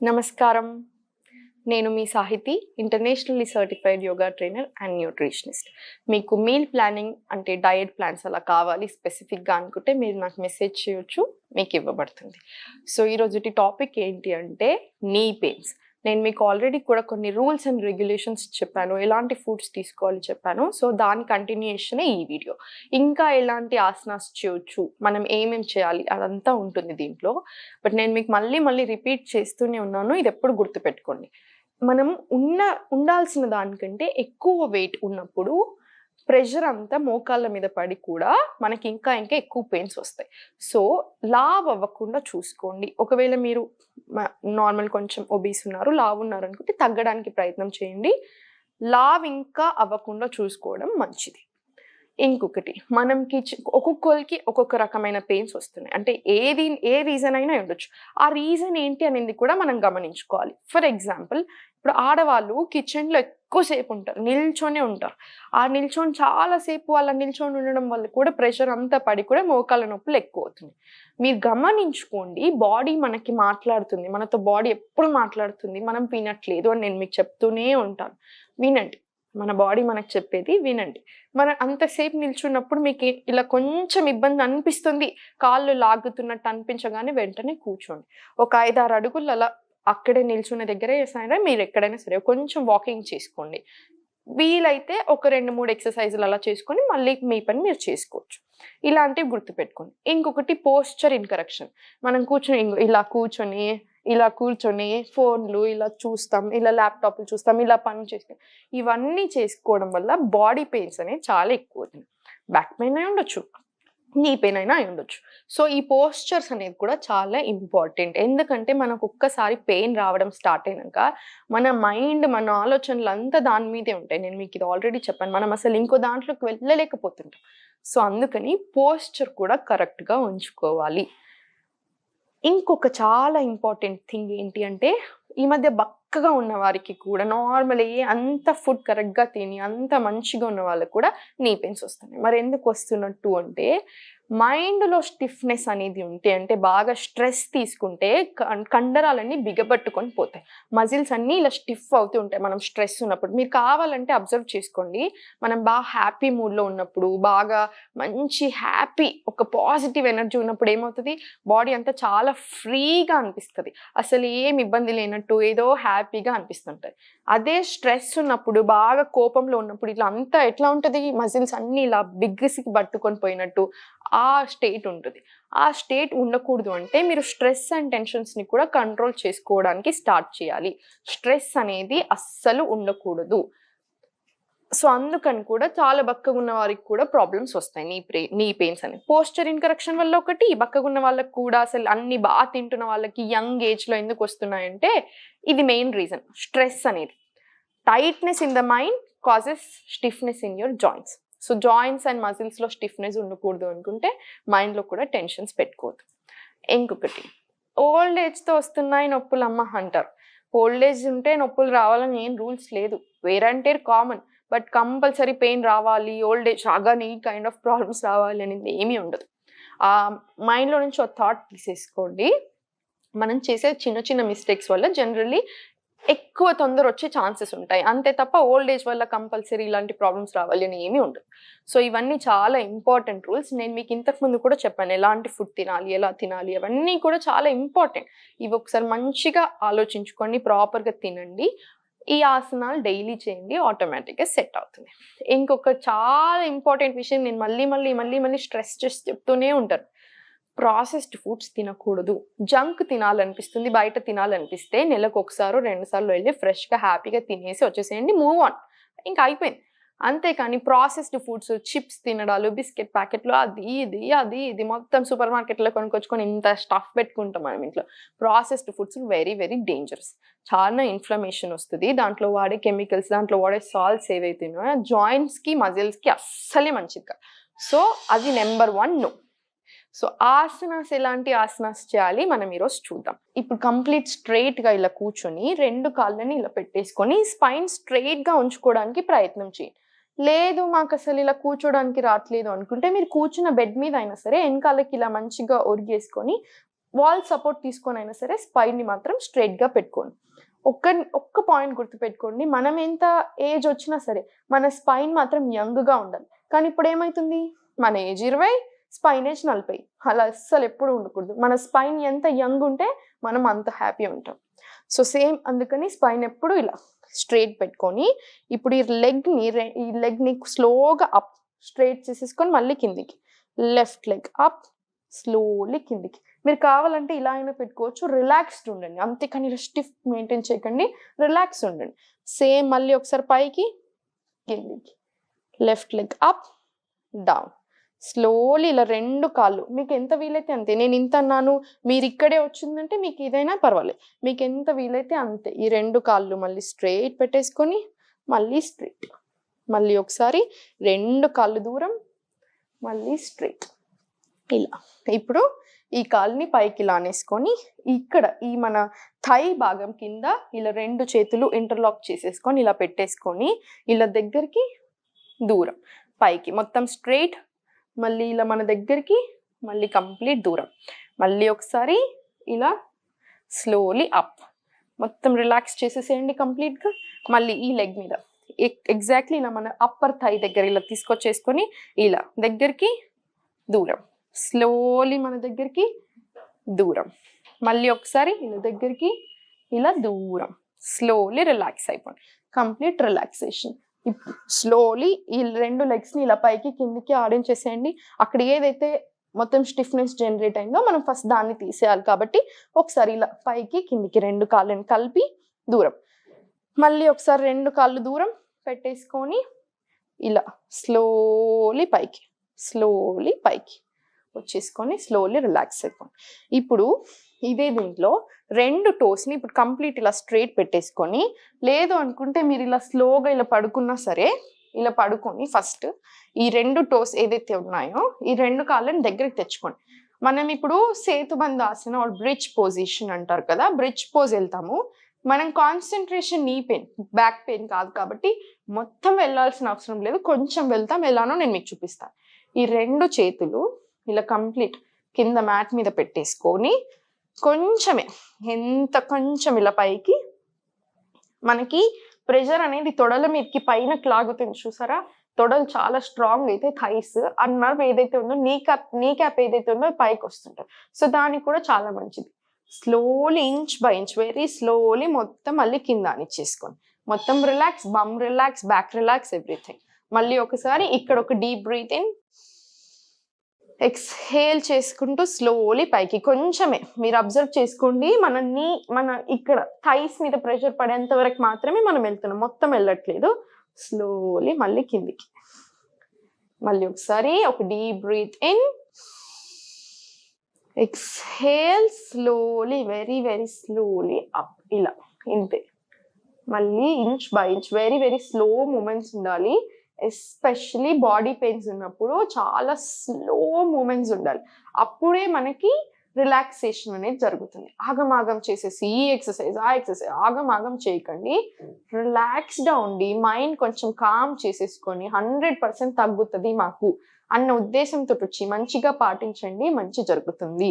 నమస్కారం. నేను మీ Sahithi, internationally certified yoga trainer and nutritionist. మీకు మీల్ ప్లానింగ్ అంటే డయట్ ప్లాన్స్ అలా కావాలి స్పెసిఫిక్‌గా అనుకుంటే మీరు నాకు మెసేజ్ చేయొచ్చు. మీకు ఇవ్వబడుతుంది. సో, ఈరోజుటి టాపిక్ ఏంటి అంటే నీ పెయిన్స్. నేను మీకు ఆల్రెడీ కూడా కొన్ని రూల్స్ అండ్ రెగ్యులేషన్స్ చెప్పాను. ఎలాంటి ఫుడ్స్ తీసుకోవాలి చెప్పాను. సో, దాని కంటిన్యూయేషనే ఈ వీడియో. ఇంకా ఎలాంటి ఆసనాస్ చేయొచ్చు, మనం ఏమేం చేయాలి అదంతా ఉంటుంది దీంట్లో. బట్ నేను మీకు మళ్ళీ రిపీట్ చేస్తూనే ఉన్నాను. ఇది ఎప్పుడు గుర్తుపెట్టుకోండి. మనం ఉండాల్సిన దానికంటే ఎక్కువ వెయిట్ ఉన్నప్పుడు ప్రెషర్ అంతా మోకాళ్ళ మీద పడి కూడా మనకి ఇంకా ఎక్కువ పెయిన్స్ వస్తాయి. సో, లావు అవ్వకుండా చూసుకోండి. ఒకవేళ మీరు నార్మల్ కొంచెం ఒబీస్ ఉన్నారు, లావు ఉన్నారు అనుకుంటే తగ్గడానికి ప్రయత్నం చేయండి. లావు ఇంకా అవ్వకుండా చూసుకోవడం మంచిది. ఇంకొకటి మనకి ఒక్కొక్కళ్ళకి ఒక్కొక్క రకమైన పెయిన్స్ వస్తున్నాయి. అంటే ఏ రీజన్ అయినా ఉండొచ్చు. ఆ రీజన్ ఏంటి అనేది కూడా మనం గమనించుకోవాలి. ఫర్ ఎగ్జాంపుల్, ఇప్పుడు ఆడవాళ్ళు కిచెన్‌లో ఎక్కువసేపు ఉంటారు. నిల్చొనే ఉంటారు. చాలా సేపు వాళ్ళ నిల్చొని ఉండడం వల్ల కూడా ప్రెషర్ అంతా పడి కూడా మోకాళ్ళ నొప్పులు ఎక్కువవుతున్నాయి. మీరు గమనించుకోండి, బాడీ మనకి మాట్లాడుతుంది. మనతో బాడీ ఎప్పుడు మాట్లాడుతుంది. మనం వినట్లేదు అని నేను మీకు చెప్తూనే ఉంటాను. వినండి. మన బాడీ మనకు చెప్పేది వినండి. మనం అంతసేపు నిల్చున్నప్పుడు మీకు ఇలా కొంచెం ఇబ్బంది అనిపిస్తుంది. కాళ్ళు లాగుతున్నట్టు అనిపించగానే వెంటనే కూర్చోండి. ఒక 5, 6 అడుగులు అలా అక్కడే నిల్చున్న దగ్గరే సరే మీరు ఎక్కడైనా సరే కొంచెం వాకింగ్ చేసుకోండి. వీలైతే ఒక 2, 3 ఎక్సర్‌సైజులు అలా చేసుకొని మళ్ళీ మీ పని మీరు చేసుకోవచ్చు. ఇలాంటివి గుర్తుపెట్టుకోండి. ఇంకొకటి పోస్చర్ ఇన్‌కరెక్షన్. మనం ఇలా కూర్చొని ఫోన్‌లు ఇలా చూస్తాం, ఇలా ల్యాప్‌టాప్‌లు చూస్తాం, ఇలా పని చేస్తాం. ఇవన్నీ చేసుకోవడం వల్ల బాడీ పెయిన్స్ అనేవి చాలా ఎక్కువవుతున్నాయి. బ్యాక్ పెయిన్ అయి ఉండొచ్చు, నీ పెయిన్ అయినా అయి ఉండొచ్చు. సో, ఈ పోస్చర్స్ అనేది కూడా చాలా ఇంపార్టెంట్. ఎందుకంటే మనకు ఒక్కసారి పెయిన్ రావడం స్టార్ట్ అయినంక మన మైండ్, మన ఆలోచనలంతా దాని మీదే ఉంటాయి. నేను మీకు ఇది ఆల్రెడీ చెప్పాను. మనం అసలు ఇంకో దాంట్లోకి వెళ్ళలేకపోతుంటాం. సో, అందుకని పోస్చర్ కూడా కరెక్ట్‌గా ఉంచుకోవాలి. ఇంకొక చాలా ఇంపార్టెంట్ థింగ్ ఏంటి అంటే, ఈ మధ్య బక్కగా ఉన్న వారికి కూడా అంత ఫుడ్ కరెక్ట్‌గా తిని, అంత మంచిగా ఉన్న వాళ్ళకి కూడా నీ పెయిన్స్ వస్తున్నాయి. మరెందుకు వస్తున్నట్టు అంటే, మైండ్‌లో స్టిఫ్‌నెస్ అనేది ఉంటే, అంటే బాగా స్ట్రెస్ తీసుకుంటే కండరాలన్నీ బిగబట్టుకొని పోతాయి. మజిల్స్ అన్నీ ఇలా స్టిఫ్ అవుతూ ఉంటాయి మనం స్ట్రెస్ ఉన్నప్పుడు. మీరు కావాలంటే అబ్జర్వ్ చేసుకోండి. మనం బాగా హ్యాపీ మూడ్‌లో ఉన్నప్పుడు, బాగా మంచి ఒక పాజిటివ్ ఎనర్జీ ఉన్నప్పుడు ఏమవుతది, బాడీ అంతా చాలా ఫ్రీగా అనిపిస్తది. అసలు ఏం ఇబ్బంది లేనట్టు ఏదో హ్యాపీగా అనిపిస్తుంటది. అదే స్ట్రెస్ ఉన్నప్పుడు, బాగా కోపంలో ఉన్నప్పుడు ఇట్లా అంతా ఎట్లా ఉంటది, మజిల్స్ అన్నీ ఇలా బిగిసి పట్టుకొని పోయినట్టు ఆ స్టేట్ ఉంటది. ఆ స్టేట్ ఉండకూడదు అంటే మీరు స్ట్రెస్ అండ్ టెన్షన్స్‌ని కూడా కంట్రోల్ చేసుకోవడానికి స్టార్ట్ చేయాలి. స్ట్రెస్ అనేది అస్సలు ఉండకూడదు. సో, అందుకని కూడా చాలా బక్కగున్న వారికి కూడా ప్రాబ్లమ్స్ వస్తాయి. నీ పెయిన్స్ అనేవి. పోస్చర్ ఇన్‌కరెక్షన్ వల్ల ఒకటి, బక్కగున్న వాళ్ళకి కూడా అసలు అన్ని తింటున్న వాళ్ళకి యంగ్ ఏజ్‌లో ఎందుకొస్తున్నాయంటే, ఇది మెయిన్ రీజన్. స్ట్రెస్ అనేది. Tightness in the mind causes stiffness in your joints. So, joints and మజిల్స్‌లో స్టిఫ్‌నెస్ ఉండకూడదు అనుకుంటే, మైండ్‌లో కూడా టెన్షన్స్ పెట్టుకోవద్దు. ఇంకొకటి, ఓల్డ్ ఏజ్‌తో వస్తున్నాయి నొప్పులమ్మ అంటారు. ఓల్డ్ ఏజ్ ఉంటే నొప్పులు రావాలని ఏం రూల్స్ లేదు. Wear and tear common. But compulsory pain రావాలి, ఓల్డ్ ఏజ్ రాగానే ఈ కైండ్ ఆఫ్ ప్రాబ్లమ్స్ రావాలి అనేది ఏమీ ఉండదు. మైండ్‌లో నుంచి ఒక థాట్ తీసేసుకోండి. మనం చేసే చిన్న మిస్టేక్స్ వల్ల జనరల్లీ ఎక్కువ తొందర వచ్చే ఛాన్సెస్ ఉంటాయి. అంతే తప్ప ఓల్డ్ ఏజ్ వల్ల కంపల్సరీ ఇలాంటి ప్రాబ్లమ్స్ రావాలి అని ఏమీ ఉండదు. సో, ఇవన్నీ చాలా ఇంపార్టెంట్ రూల్స్. నేను మీకు ఇంతకు ముందు కూడా చెప్పాను. ఎలాంటి ఫుడ్ తినాలి, ఎలా తినాలి అవన్నీ కూడా చాలా ఇంపార్టెంట్. ఇవి ఒకసారి మంచిగా ఆలోచించుకోండి, ప్రాపర్‌గా తినండి. ఈ ఆసనాలు డైలీ చేయండి, ఆటోమేటిక్‌గా సెట్ అవుతుంది. ఇంకొక చాలా ఇంపార్టెంట్ విషయం నేను మళ్ళీ స్ట్రెస్ చేసి చెప్తూనే ఉంటాను. ప్రాసెస్డ్ ఫుడ్స్ తినకూడదు. జంక్ తినాలనిపిస్తుంది, బయట తినాలనిపిస్తే నెలకొకసారో, 2 సార్లో ఎళ్లి ఫ్రెష్‌గా హ్యాపీగా తినేసి వచ్చేసేయండి. Move on. ఇంక అయిపోయింది. అంతేకాని ప్రాసెస్డ్ ఫుడ్స్, చిప్స్ తినడాలు, బిస్కెట్ ప్యాకెట్‌లు అది ఇది మొత్తం సూపర్ మార్కెట్‌లో కొనుక్కొచ్చుకొని ఇంత స్టఫ్ పెట్టుకుంటాం మనం ఇంట్లో. Processed foods very dangerous. చాలా ఇన్‌ఫ్లమేషన్ వస్తది. దాంట్లో వాడే కెమికల్స్, దాంట్లో వాడే సాల్ట్స్ ఏవైతే ఉన్నాయో జాయింట్స్‌కి, మజిల్స్‌కి అస్సలే మంచిది కాదు. సో, అది నంబర్ 1 నో. సో, ఎలాంటి ఆసనాస్ చేయాలి మనం ఈరోజు చూద్దాం. ఇప్పుడు కంప్లీట్ స్ట్రెయిట్‌గా ఇలా కూర్చొని 2 కాళ్ళని ఇలా పెట్టేసుకొని స్పైన్ స్ట్రెయిట్‌గా ఉంచుకోవడానికి ప్రయత్నం చేయండి. లేదు మాకసలు ఇలా కూర్చోడానికి రాట్లేదు అనుకుంటే మీరు కూర్చున్న బెడ్ మీద అయినా సరే ఎనకాలకి ఇలా మంచిగా ఒరిగేసుకొని వాల్ సపోర్ట్ తీసుకొని అయినా సరే స్పైన్ని మాత్రం స్ట్రైట్గా పెట్టుకోండి. ఒక్క పాయింట్ గుర్తుపెట్టుకోండి, మనం ఎంత ఏజ్ వచ్చినా సరే మన స్పైన్ మాత్రం యంగ్గా ఉండాలి. కానీ ఇప్పుడు ఏమవుతుంది, మన ఏజ్ 20, స్పైన్ ఏజ్ 40. అలా అస్సలు ఎప్పుడు ఉండకూడదు. మన స్పైన్ ఎంత యంగ్ ఉంటే మనం అంత హ్యాపీ ఉంటాం. సో సేమ్ అందుకని స్పైన్ ఎప్పుడు ఇలా స్ట్రైట్ పెట్టుకొని, ఇప్పుడు ఈ లెగ్ని స్లోగా అప్ స్ట్రైట్ చేసేసుకొని మళ్ళీ కిందికి, లెఫ్ట్ లెగ్ అప్ స్లోలీ కిందికి. మీరు కావాలంటే ఇలా అయినా పెట్టుకోవచ్చు, రిలాక్స్డ్ ఉండండి, అంతేకాని ఇలా స్టిఫ్ మెయింటైన్ చేయకండి, రిలాక్స్ ఉండండి. సేమ్ మళ్ళీ ఒకసారి పైకి కిందికి, left leg up down slowly. ఇలా 2 కాళ్ళు మీకు ఎంత వీలైతే అంతే. నేను ఇంత అన్నాను, మీరు ఇక్కడే వచ్చిందంటే మీకు ఇదైనా పర్వాలేదు, మీకు ఎంత వీలైతే అంతే. ఈ 2 కాళ్ళు మళ్ళీ స్ట్రైట్ పెట్టేసుకొని మళ్ళీ స్ట్రైట్, మళ్ళీ ఒకసారి 2 కాళ్ళు దూరం మళ్ళీ స్ట్రైట్ ఇలా. ఇప్పుడు ఈ కాలుని పైకి ఇలా అనేసుకొని ఇక్కడ ఈ మన థై భాగం కింద ఇలా 2 చేతులు ఇంటర్లాక్ చేసేసుకొని ఇలా పెట్టేసుకొని ఇలా దగ్గరికి దూరం పైకి మొత్తం స్ట్రైట్, మళ్ళీ ఇలా మన దగ్గరికి మళ్ళీ కంప్లీట్ దూరం, మళ్ళీ ఒకసారి ఇలా స్లోలీ అప్, మొత్తం రిలాక్స్ చేసేసేయండి కంప్లీట్గా. మళ్ళీ ఈ లెగ్ మీద ఎగ్జాక్ట్లీ ఇలా మన అప్పర్ థై దగ్గర ఇలా తీసుకొచ్చేసుకొని ఇలా దగ్గరికి దూరం, స్లోలీ మన దగ్గరికి దూరం, మళ్ళీ ఒకసారి ఇలా దగ్గరికి ఇలా దూరం, స్లోలీ రిలాక్స్ అయిపోండి, కంప్లీట్ రిలాక్సేషన్. స్లోలీ ఈ 2 లెగ్స్ని ఇలా పైకి కిందికి ఆడించేసేయండి. అక్కడ ఏదైతే మొత్తం స్టిఫ్నెస్ జనరేట్ అయిందో మనం ఫస్ట్ దాన్ని తీసేయాలి కాబట్టి ఒకసారి ఇలా పైకి కిందికి 2 కాళ్ళని కలిపి దూరం, మళ్ళీ ఒకసారి 2 కాళ్ళు దూరం పెట్టేసుకొని ఇలా స్లోలీ పైకి వచ్చేసుకొని స్లోలీ రిలాక్స్ అయిపోండి. ఇప్పుడు ఇదే దీంట్లో 2 టోస్ని ఇప్పుడు కంప్లీట్ ఇలా స్ట్రైట్ పెట్టేసుకొని, లేదు అనుకుంటే మీరు ఇలా స్లోగా ఇలా పడుకున్నా సరే ఇలా పడుకొని ఫస్ట్ ఈ 2 టోస్ ఏదైతే ఉన్నాయో ఈ 2 కాళ్ళని దగ్గరికి తెచ్చుకోండి. మనం ఇప్పుడు సేతుబంధ ఆసన బ్రిడ్జ్ పొజిషన్ అంటారు కదా, బ్రిడ్జ్ పోజ్ వెళ్తాము. మనం concentration knee pain back pain కాదు కాబట్టి మొత్తం వెళ్ళాల్సిన అవసరం లేదు, కొంచెం వెళ్తాం, ఎలానో నేను మీకు చూపిస్తాను. ఈ 2 చేతులు ఇలా కంప్లీట్ కింద మ్యాట్ మీద పెట్టేసుకొని కొంచెమే కొంచెం ఇలా పైకి, మనకి ప్రెషర్ అనేది తొడల మీదకి పైన లాగుతుంది చూసారా, తొడలు చాలా స్ట్రాంగ్ అయితే థైస్ ఆ నర్వ్ ఏదైతే ఉందో నీ క్యాప్ ఏదైతే ఉందో పైకి వస్తుంటుంది. సో దానికి కూడా చాలా మంచిది. Slowly inch by inch very slowly మొత్తం మళ్ళీ కింద అనిచ్చేసుకోండి, మొత్తం relax, bum relax, back relax, everything. మళ్ళీ ఒకసారి ఇక్కడ ఒక డీప్ బ్రీత్ ఇన్, ఎక్స్హేల్ చేసుకుంటూ స్లోలీ పైకి. కొంచెమే మీరు అబ్జర్వ్ చేసుకోండి, మన ఇక్కడ థైస్ మీద ప్రెషర్ పడేంత వరకు మాత్రమే మనం వెళ్తున్నాం, మొత్తం వెళ్ళట్లేదు. స్లోలీ మళ్ళీ కిందికి, మళ్ళీ ఒకసారి ఒక deep breath in, exhale slowly very very slowly up ఇలా, ఇంతే. మళ్ళీ inch by inch very very slow moments ఉండాలి. ఎస్పెషలీ బాడీ పెయిన్స్ ఉన్నప్పుడు చాలా స్లో మూమెంట్స్ ఉండాలి, అప్పుడే మనకి రిలాక్సేషన్ అనేది జరుగుతుంది. ఆగమాగం చేసేసి ఈ ఎక్సర్సైజ్ ఆ ఎక్సర్సైజ్ ఆగమాగం చేయకండి, రిలాక్స్డ్గా ఉండి మైండ్ కొంచెం కామ్ చేసేసుకొని 100% తగ్గుతుంది మాకు అన్న ఉద్దేశంతో వచ్చి మంచిగా పాటించండి, మంచి జరుగుతుంది.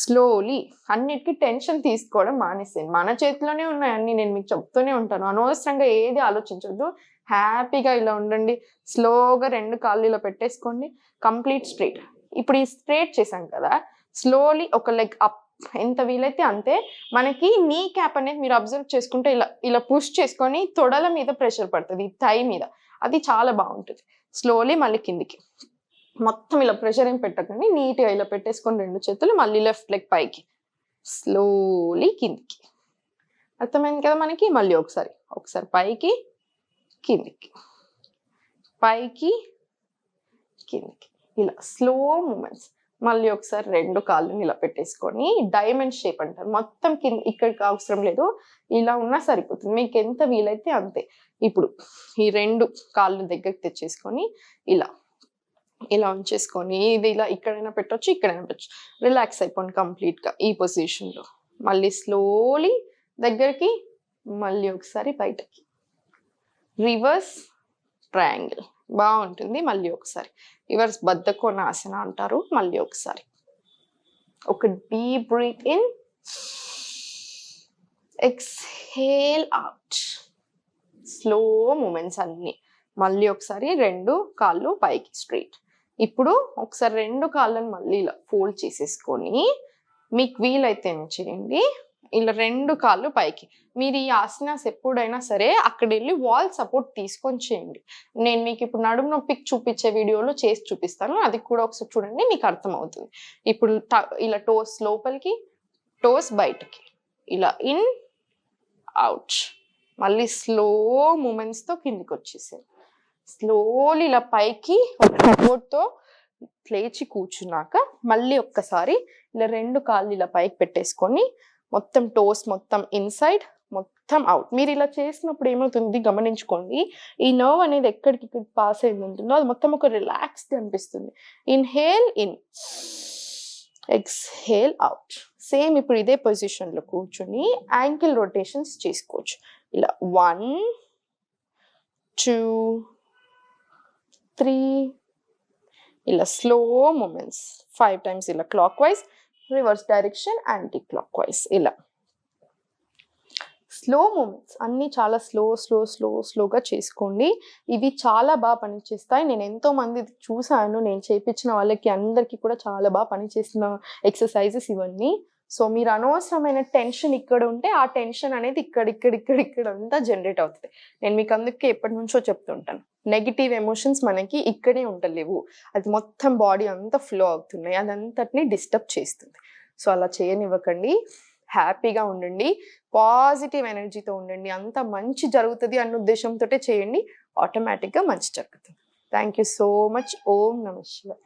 స్లోలీ అన్నిటికీ టెన్షన్ తీసుకోవడం మానేసేయండి, మన చేతిలోనే ఉన్నాయన్నీ, నేను మీకు చెప్తూనే ఉంటాను. అనవసరంగా ఏది ఆలోచించొద్దు, హ్యాపీగా ఇలా ఉండండి. స్లోగా 2 కాళ్ళు ఇలా పెట్టేసుకోండి, కంప్లీట్ స్ట్రైట్. ఇప్పుడు ఈ స్ట్రైట్ చేసాం కదా, స్లోలీ ఒక లెగ్ అప్, ఎంత వీలైతే అంతే. మనకి నీ క్యాప్ అనేది మీరు అబ్జర్వ్ చేసుకుంటే ఇలా పుష్ చేసుకొని తొడల మీద ప్రెషర్ పడుతుంది, థై మీద, అది చాలా బాగుంటుంది. స్లోలీ మళ్ళీ కిందికి, మొత్తం ఇలా ప్రెషర్ ఏం పెట్టకండి, నీట్గా ఇలా పెట్టేసుకొని 2 చేతులు, మళ్ళీ లెఫ్ట్ లెగ్ పైకి, స్లోలీ కిందికి. అర్థమైంది కదా మనకి. మళ్ళీ ఒకసారి పైకి కిందికి, పైకి కిందికి, ఇలా స్లో మూమెంట్స్. మళ్ళీ ఒకసారి 2 కాళ్ళని ఇలా పెట్టేసుకొని డైమండ్ షేప్ అంటారు, మొత్తం కింద ఇక్కడికి అవసరం లేదు, ఇలా ఉన్నా సరిపోతుంది, మీకు ఎంత వీలైతే అంతే. ఇప్పుడు ఈ 2 కాళ్ళని దగ్గరికి తెచ్చేసుకొని ఇలా ఉంచేసుకొని, ఇది ఇలా ఇక్కడైనా పెట్టొచ్చు, ఇక్కడైనా పెట్టచ్చు, రిలాక్స్ అయిపోండి కంప్లీట్గా ఈ పొజిషన్లో. మళ్ళీ స్లోలీ దగ్గరికి, మళ్ళీ ఒకసారి బయటకి, రివర్స్ ట్రయాంగిల్ బాగుంటుంది. మళ్ళీ ఒకసారి రివర్స్ బద్ధకోణాసన అంటారు, మళ్ళీ ఒకసారి ఒక deep breath in, exhale out. Slow moments అన్ని. మళ్ళీ ఒకసారి 2 కాళ్ళు పైకి స్ట్రైట్. ఇప్పుడు ఒకసారి 2 కాళ్ళని మళ్ళీ ఇలా ఫోల్డ్ చేసేసుకొని మీకు వీలైతే ఏం చేయండి, ఇలా 2 కాళ్ళు పైకి. మీరు ఈ ఆసనాస్ ఎప్పుడైనా సరే అక్కడ వెళ్ళి వాల్ సపోర్ట్ తీసుకొని చేయండి. నేను మీకు ఇప్పుడు నడుము నొప్పికి చూపించే వీడియోలో చేసి చూపిస్తాను, అది కూడా ఒకసారి చూడండి, మీకు అర్థమవుతుంది. ఇప్పుడు ఇలా టోస్ లోపలికి, టోస్ బయటకి, ఇలా ఇన్ అవుట్. మళ్ళీ స్లో మూమెంట్స్తో కిందికి వచ్చేసారు. స్లోలీ ఇలా పైకి ఒక సపోర్ట్తో లేచి కూర్చున్నాక మళ్ళీ ఒక్కసారి ఇలా 2 కాళ్ళు ఇలా పైకి పెట్టేసుకొని మొత్తం టోస్ మొత్తం ఇన్సైడ్, మొత్తం అవుట్. మీరు ఇలా చేసినప్పుడు ఏమవుతుంది గమనించుకోండి, ఈ నర్వ్ అనేది ఎక్కడికి పాస్ అయింది ఉంటుందో అది మొత్తం ఒక రిలాక్స్డ్ అనిపిస్తుంది. Inhale in, exhale out. Same ఇప్పుడు ఇదే పొజిషన్లో కూర్చొని యాంకిల్ రొటేషన్స్ చేసుకోవచ్చు. ఇలా 1 2 3, ఇలా స్లో మూమెంట్స్ 5 టైమ్స్, ఇలా clock wise, reverse direction, anti clock wise. ఇలా స్లో మూమెంట్స్ అన్నీ చాలా స్లోగా చేసుకోండి. ఇవి చాలా బాగా పనిచేస్తాయి. నేను ఎంతో మంది చూసాను, నేను చేయించిన వాళ్ళకి అందరికీ కూడా చాలా బాగా పనిచేసిన ఎక్సర్సైజెస్ ఇవన్నీ. సో మీరు అనవసరమైన టెన్షన్ ఇక్కడ ఉంటే ఆ టెన్షన్ అనేది ఇక్కడ అంతా జనరేట్ అవుతుంది. నేను మీకు అందుకే ఎప్పటి నుంచో చెప్తుంటాను, నెగిటివ్ ఎమోషన్స్ మనకి ఇక్కడే ఉండలేవు, అది మొత్తం బాడీ అంతా ఫ్లో అవుతున్నాయి, అదంతటిని డిస్టర్బ్ చేస్తుంది. సో అలా చేయనివ్వకండి, హ్యాపీగా ఉండండి, పాజిటివ్ ఎనర్జీతో ఉండండి, అంత మంచి జరుగుతుంది అన్న ఉద్దేశంతో చేయండి, ఆటోమేటిక్గా మంచి జరుగుతుంది. Thank you so much. ఓం నమః శివాయ.